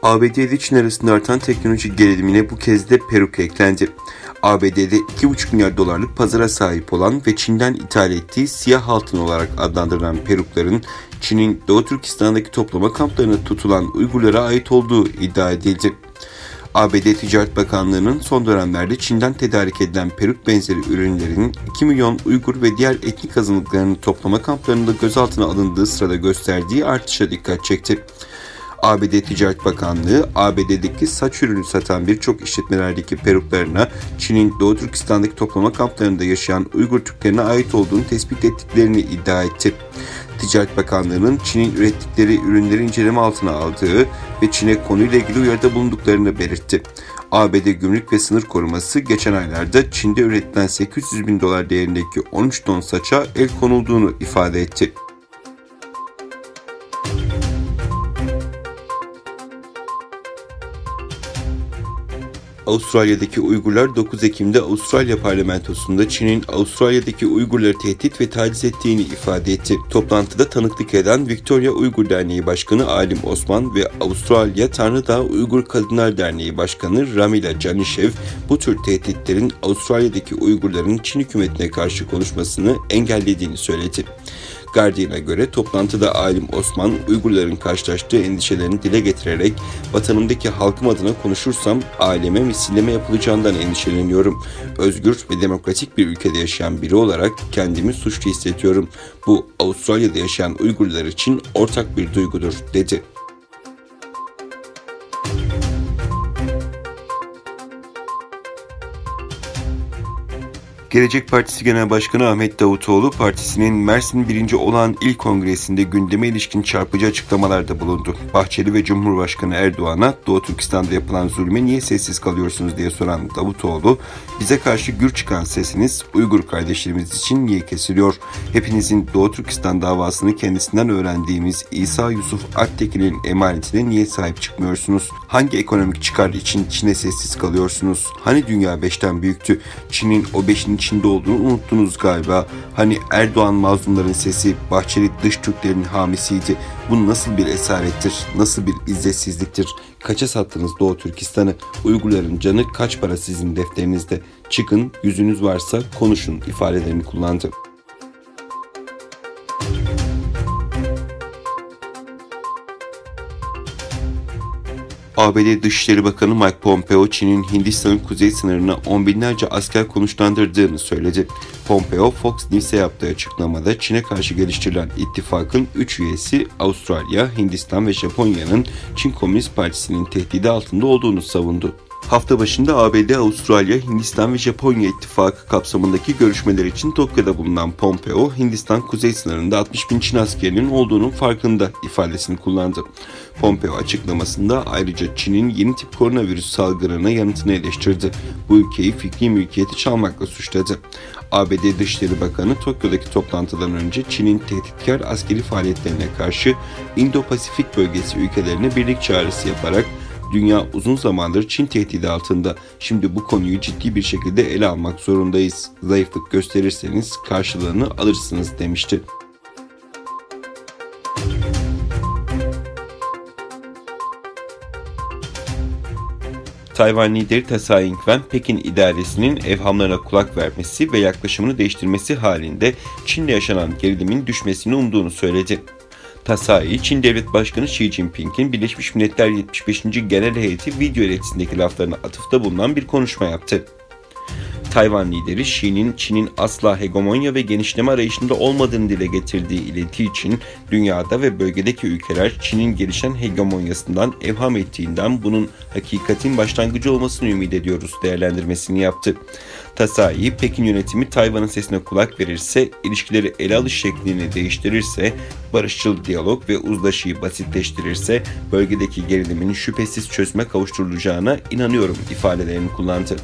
ABD ile Çin arasında artan teknolojik gerilimine bu kez de peruk eklendi. ABD'de 2,5 milyar dolarlık pazara sahip olan ve Çin'den ithal ettiği siyah altın olarak adlandırılan perukların Çin'in Doğu Türkistan'daki toplama kamplarına tutulan Uygurlara ait olduğu iddia edildi. ABD Ticaret Bakanlığı'nın son dönemlerde Çin'den tedarik edilen peruk benzeri ürünlerin 2 milyon Uygur ve diğer etnik azınlıklarının toplama kamplarında gözaltına alındığı sırada gösterdiği artışa dikkat çekti. ABD Ticaret Bakanlığı, ABD'deki saç ürünü satan birçok işletmelerdeki peruklarına Çin'in Doğu Türkistan'daki toplama kamplarında yaşayan Uygur Türklerine ait olduğunu tespit ettiklerini iddia etti. Ticaret Bakanlığı'nın Çin'in ürettikleri ürünleri inceleme altına aldığı ve Çin'e konuyla ilgili uyarıda bulunduklarını belirtti. ABD Gümrük ve Sınır Koruması geçen aylarda Çin'de üretilen 800 bin dolar değerindeki 13 ton saça el konulduğunu ifade etti. Avustralya'daki Uygurlar 9 Ekim'de Avustralya parlamentosunda Çin'in Avustralya'daki Uygurları tehdit ve taciz ettiğini ifade etti. Toplantıda tanıklık eden Victoria Uygur Derneği Başkanı Alim Osman ve Avustralya Tanrıdağ Uygur Kadınlar Derneği Başkanı Ramila Janishev bu tür tehditlerin Avustralya'daki Uygurların Çin hükümetine karşı konuşmasını engellediğini söyledi. Guardian'a göre toplantıda Alim Osman, Uygurların karşılaştığı endişelerini dile getirerek "Vatanımdaki halkım adına konuşursam aileme misilleme yapılacağından endişeleniyorum. Özgür ve demokratik bir ülkede yaşayan biri olarak kendimi suçlu hissediyorum. Bu Avustralya'da yaşayan Uygurlar için ortak bir duygudur," dedi. Gelecek Partisi Genel Başkanı Ahmet Davutoğlu, partisinin Mersin 1. Olağan İl Kongresi'nde gündeme ilişkin çarpıcı açıklamalarda bulundu. Bahçeli ve Cumhurbaşkanı Erdoğan'a Doğu Türkistan'da yapılan zulme niye sessiz kalıyorsunuz diye soran Davutoğlu, "Bize karşı gür çıkan sesiniz Uygur kardeşlerimiz için niye kesiliyor? Hepinizin Doğu Türkistan davasını kendisinden öğrendiğimiz İsa Yusuf Aktekin'in emanetine niye sahip çıkmıyorsunuz? Hangi ekonomik çıkar için Çin'e sessiz kalıyorsunuz? Hani dünya 5'ten büyüktü? Çin'in o 5'in içinde olduğunu unuttunuz galiba. Hani Erdoğan mazlumların sesi, Bahçeli dış Türklerin hamisiydi. Bu nasıl bir esarettir, nasıl bir izzetsizliktir? Kaça sattınız Doğu Türkistan'ı? Uygurların canı kaç para sizin defterinizde? Çıkın, yüzünüz varsa konuşun," ifadelerini kullandı. ABD Dışişleri Bakanı Mike Pompeo, Çin'in Hindistan'ın kuzey sınırına on binlerce asker konuşlandırdığını söyledi. Pompeo, Fox News'e yaptığı açıklamada Çin'e karşı geliştirilen ittifakın 3 üyesi Avustralya, Hindistan ve Japonya'nın Çin Komünist Partisi'nin tehdidi altında olduğunu savundu. Hafta başında ABD, Avustralya, Hindistan ve Japonya ittifakı kapsamındaki görüşmeler için Tokyo'da bulunan Pompeo, Hindistan kuzey sınırında 60 bin Çin askerinin olduğunun farkında ifadesini kullandı. Pompeo açıklamasında ayrıca Çin'in yeni tip koronavirüs salgınına yanıtını eleştirdi. Bu ülkeyi fikri mülkiyeti çalmakla suçladı. ABD Dışişleri Bakanı Tokyo'daki toplantıdan önce Çin'in tehditkar askeri faaliyetlerine karşı İndo-Pasifik bölgesi ülkelerine birlik çağrısı yaparak "Dünya uzun zamandır Çin tehdidi altında. Şimdi bu konuyu ciddi bir şekilde ele almak zorundayız. Zayıflık gösterirseniz karşılığını alırsınız," demişti. Tayvan lideri Tsai Ing-wen, Pekin idaresinin evhamlarına kulak vermesi ve yaklaşımını değiştirmesi halinde Çin'de yaşanan gerilimin düşmesini umduğunu söyledi. Tsai, Çin Devlet Başkanı Xi Jinping'in Birleşmiş Milletler 75. Genel Heyeti video iletisindeki laflarına atıfta bulunan bir konuşma yaptı. Tayvan lideri Xi'nin Çin'in asla hegemonya ve genişleme arayışında olmadığını dile getirdiği ileti için dünyada ve bölgedeki ülkeler Çin'in gelişen hegemonyasından evham ettiğinden bunun hakikatin başlangıcı olmasını ümit ediyoruz değerlendirmesini yaptı. Tsai, Pekin yönetimi Tayvan'ın sesine kulak verirse, ilişkileri ele alış şeklini değiştirirse, barışçıl diyalog ve uzlaşıyı basitleştirirse bölgedeki gerilimin şüphesiz çözüme kavuşturulacağına inanıyorum ifadelerini kullandı.